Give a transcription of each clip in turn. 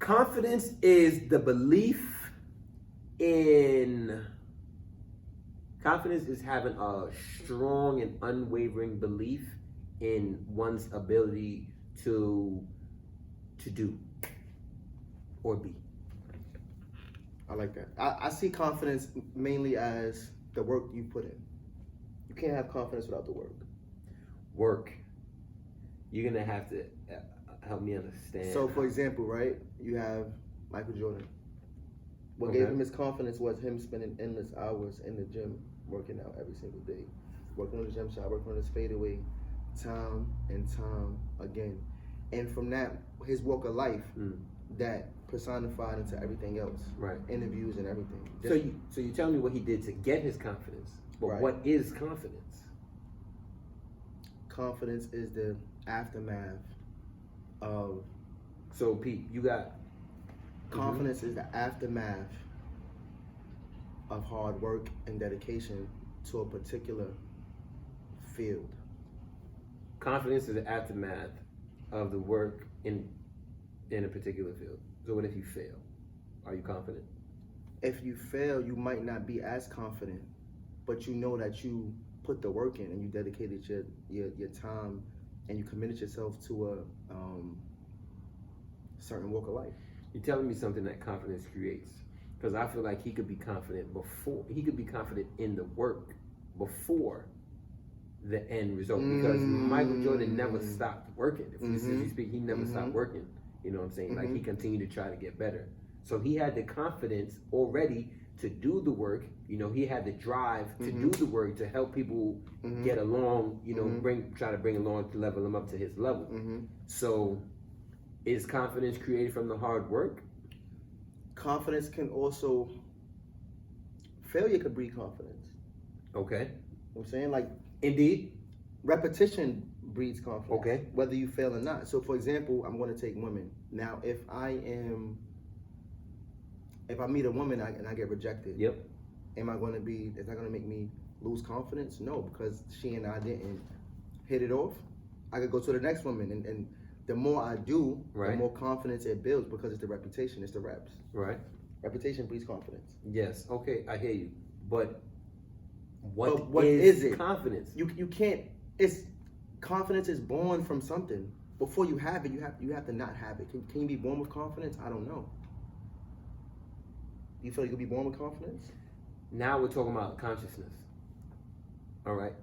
Confidence is the belief in. Confidence is having a strong and unwavering belief in one's ability to do or be. I like that. I see confidence mainly as the work you put in. You can't have confidence without the work. Work. You're gonna have to help me understand. So, for example, right, you have Michael Jordan. What gave him his confidence was him spending endless hours in the gym, working out every single day, working on the gym shot, working on his fadeaway, time and time again. And from that, his walk of life, that personified into everything else, right? Interviews and everything. So you tell me what he did to get his confidence, but what is confidence? Confidence is the aftermath of. So Pete, you got. Confidence is the aftermath of hard work and dedication to a particular field. Confidence is the aftermath of the work in a particular field. So what if you fail? Are you confident? If you fail, you might not be as confident, but you know that you put the work in and you dedicated your time and you committed yourself to a certain walk of life. You're telling me something that confidence creates, because I feel like he could be confident in the work before the end result, because Michael Jordan never stopped working. If you speak, he never stopped working. You know what I'm saying? Like, he continued to try to get better. So he had the confidence already to do the work. You know, he had the drive to do the work to help people get along. You know, try to bring along to level him up to his level. So. Is confidence created from the hard work? Confidence can also, failure could breed confidence. Okay. You know what I'm saying? Like, indeed. Repetition breeds confidence. Okay. Whether you fail or not. So, for example, I'm going to take women. Now, if I meet a woman and I get rejected, yep. Is that going to make me lose confidence? No, because she and I didn't hit it off. I could go to the next woman and the more I do, the more confidence it builds, because it's the reputation, it's the reps. Right. Reputation breeds confidence. Yes. Okay, I hear you. But what is it? Confidence? You can't. It's confidence is born from something. Before you have it, you have to not have it. Can you be born with confidence? I don't know. Do you feel you could be born with confidence? Now we're talking about consciousness. All right.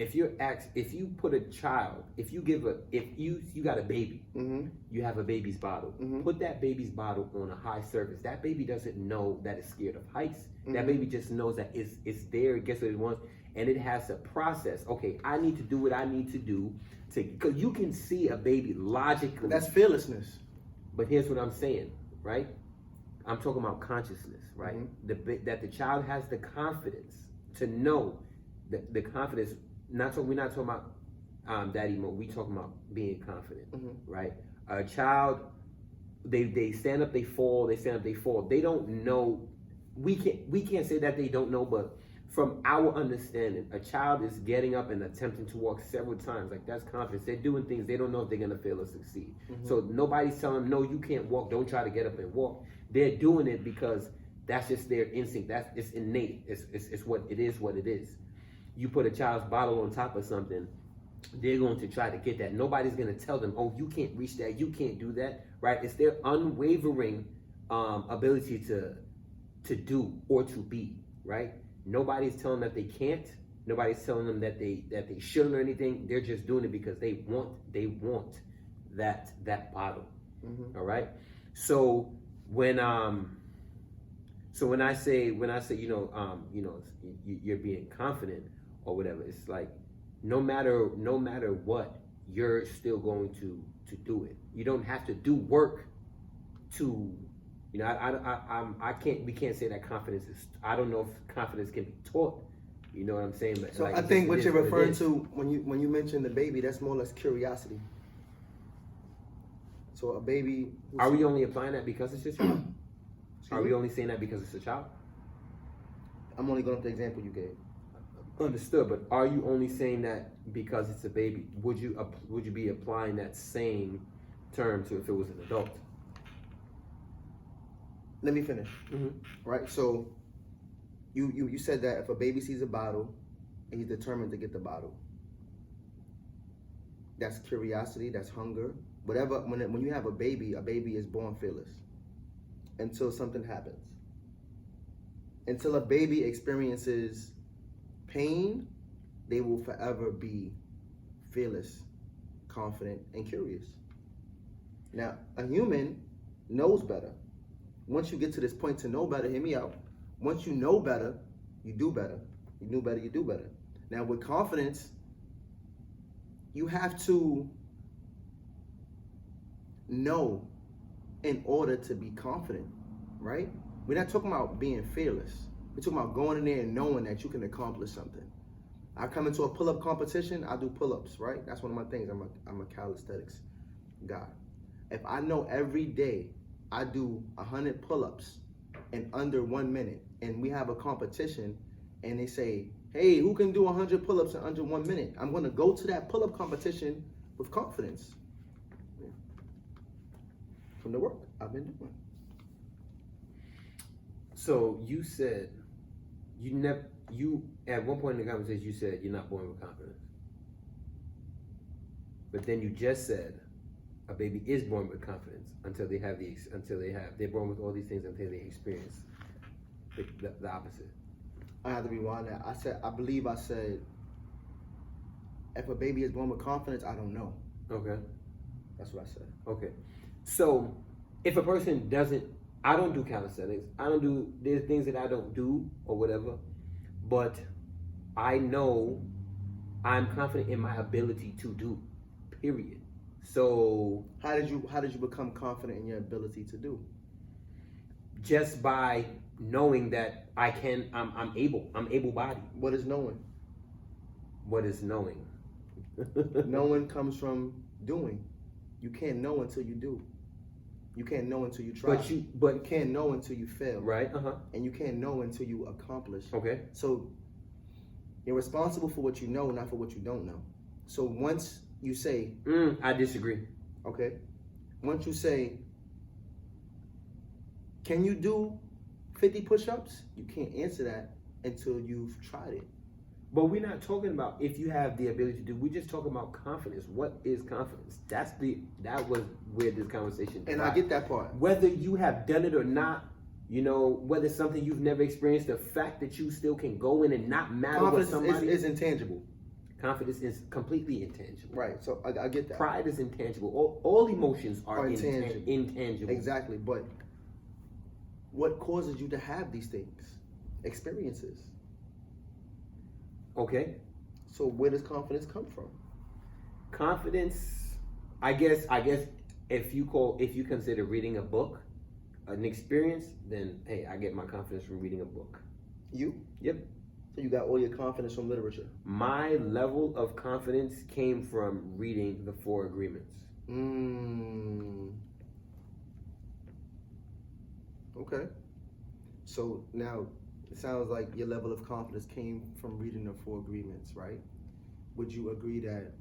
If you put a child, if you got a baby, you have a baby's bottle. Put that baby's bottle on a high surface. That baby doesn't know that it's scared of heights. That baby just knows that it's there, it gets what it wants, and it has a process. Okay, I need to do what I need to do because you can see a baby logically. That's fearlessness. But here's what I'm saying, right? I'm talking about consciousness, right? That the child has the confidence to know the confidence. We're not talking about daddy mode. We talking about being confident, right? A child, they stand up, they fall. They stand up, they fall. They don't know. We can't say that they don't know, but from our understanding, a child is getting up and attempting to walk several times. Like, that's confidence. They're doing things they don't know if they're gonna fail or succeed. So nobody's telling them, no, you can't walk. Don't try to get up and walk. They're doing it because that's just their instinct. It's innate. It's what it is. What it is. You put a child's bottle on top of something, they're going to try to get that. Nobody's going to tell them, oh, you can't reach that, you can't do that, right? It's their unwavering ability to do or to be, right? Nobody's telling them that they can't. Nobody's telling them that they shouldn't or anything. They're just doing it because they want that bottle. All right. So when I say you're being confident or whatever, it's like no matter what, you're still going to do it. You don't have to do work to, we can't say that confidence is, I don't know if confidence can be taught. You know what I'm saying? But so like, I think what you're referring to when you mention the baby, that's more or less curiosity. So a baby. Are we only applying that because it's just a child? Are we only saying that because it's a child? I'm only going off the example you gave. Understood, but are you only saying that because it's a baby? Would you be applying that same term to if it was an adult? let me finish. Right. So you said that if a baby sees a bottle and he's determined to get the bottle, that's curiosity, that's hunger, whatever. When you have a baby is born fearless until something happens. Until a baby experiences pain, they will forever be fearless, confident, and curious. Now, a human knows better. Once you get to this point to know better, hear me out. Once you know better, you do better. You knew better, you do better. Now, with confidence, you have to know in order to be confident, right? We're not talking about being fearless. We're talking about going in there and knowing that you can accomplish something. I come into a pull-up competition, I do pull-ups, right? That's one of my things. I'm a calisthenics guy. If I know every day I do 100 pull-ups in under 1 minute, and we have a competition, and they say, hey, who can do 100 pull-ups in under 1 minute? I'm going to go to that pull-up competition with confidence. From the work I've been doing. So you said you at one point in the conversation you said you're not born with confidence, but then you just said a baby is born with confidence they're born with all these things until they experience the opposite. I have to rewind that. I believe I said if a baby is born with confidence, I don't know. Okay. That's what I said. Okay. So if a person doesn't, I don't do calisthenics. There's things that I don't do or whatever, but I know I'm confident in my ability to do, period. So how did you become confident in your ability to do? Just by knowing that I'm able-bodied. What is knowing? What is knowing? Knowing comes from doing. You can't know until you do. You can't know until you try. But you can't know until you fail. Right. And you can't know until you accomplish. Okay. So you're responsible for what you know, not for what you don't know. So once you say, I disagree. Okay. Once you say, can you do 50 push-ups? You can't answer that until you've tried it. But we're not talking about if you have the ability to do. We're just talking about confidence. What is confidence? That was where this conversation. And I get that part. Whether you have done it or not, whether it's something you've never experienced, the fact that you still can go in and not matter what somebody. Confidence is intangible. Confidence is completely intangible. Right. So I get that. Pride is intangible. All emotions are intangible. Exactly. But what causes you to have these things? Experiences. Okay. So where does confidence come from? Confidence, I guess if you consider reading a book an experience, then hey, I get my confidence from reading a book. You? Yep. So you got all your confidence from literature. My level of confidence came from reading the 4 Agreements. Okay. So now it sounds like your level of confidence came from reading the 4 Agreements, right? Would you agree that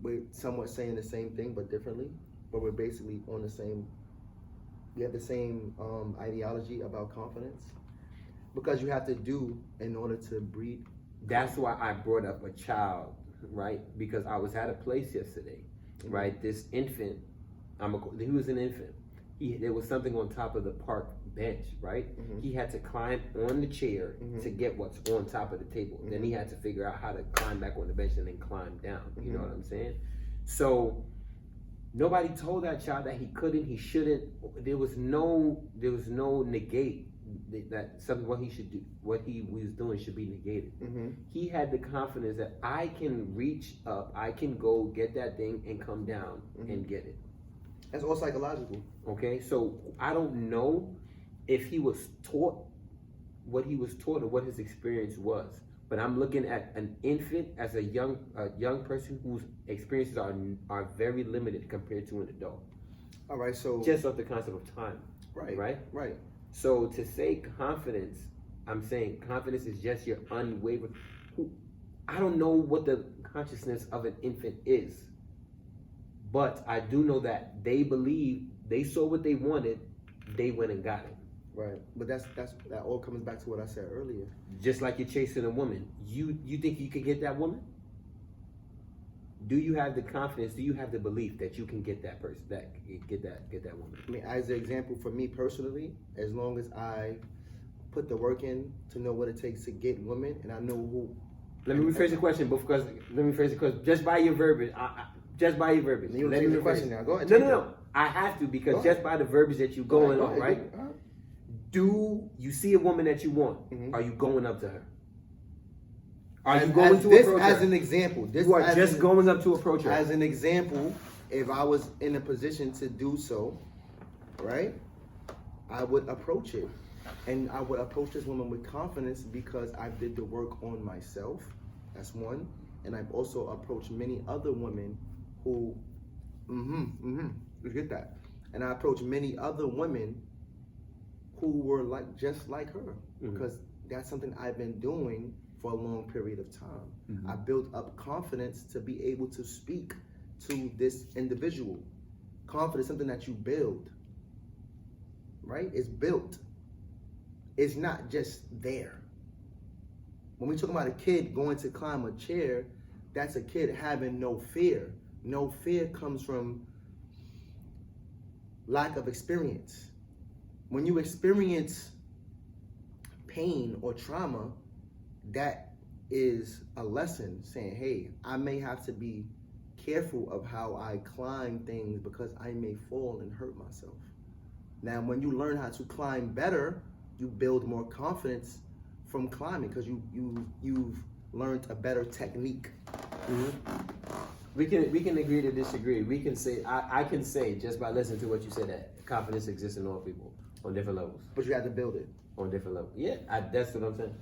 we're somewhat saying the same thing but differently? But we're basically on the same, we have the same ideology about confidence? Because you have to do in order to breed. That's why I brought up a child, right? Because I was at a place yesterday, right? This infant, he was an infant. There was something on top of the park bench, right? He had to climb on the chair to get what's on top of the table. Then he had to figure out how to climb back on the bench and then climb down. You know what I'm saying? So nobody told that child that he couldn't, he shouldn't. There was no negate that something what he was doing should be negated. He had the confidence that I can reach up, I can go get that thing and come down and get it. That's all psychological. Okay, so I don't know if he was taught what he was taught or what his experience was, but I'm looking at an infant as a young person whose experiences are very limited compared to an adult. All right, so just off the concept of time. Right. So to say confidence, I'm saying confidence is just your unwavering. I don't know what the consciousness of an infant is, but I do know that they believe they saw what they wanted, they went and got it. Right, but that all comes back to what I said earlier. Just like you're chasing a woman, you think you can get that woman? Do you have the confidence? Do you have the belief that you can get that person, get that woman? I mean, as an example for me personally, as long as I put the work in to know what it takes to get women, and I know who. Let me rephrase the question, because just by your verbiage, just by your verbiage. You let me the question now. Go ahead. No. I have to, because just by the verbiage that you're going on, right? Do you see a woman that you want? Are you going up to her? Are you going to approach her? As an example, you are just going up to approach her. As an example, if I was in a position to do so, right, I would approach it. And I would approach this woman with confidence because I did the work on myself. That's one. And I've also approached many other women who, you get that. And I approached many other women who were just like her, because that's something I've been doing for a long period of time. I built up confidence to be able to speak to this individual. Confidence is something that you build, right? It's built. It's not just there. When we talk about a kid going to climb a chair, that's a kid having no fear. No fear comes from lack of experience. When you experience pain or trauma, that is a lesson saying, hey, I may have to be careful of how I climb things because I may fall and hurt myself. Now, when you learn how to climb better, you build more confidence from climbing because you've learned a better technique. We can agree to disagree. We can say I can say just by listening to what you said that confidence exists in all people on different levels. But you have to build it on different levels. Yeah, that's what I'm saying.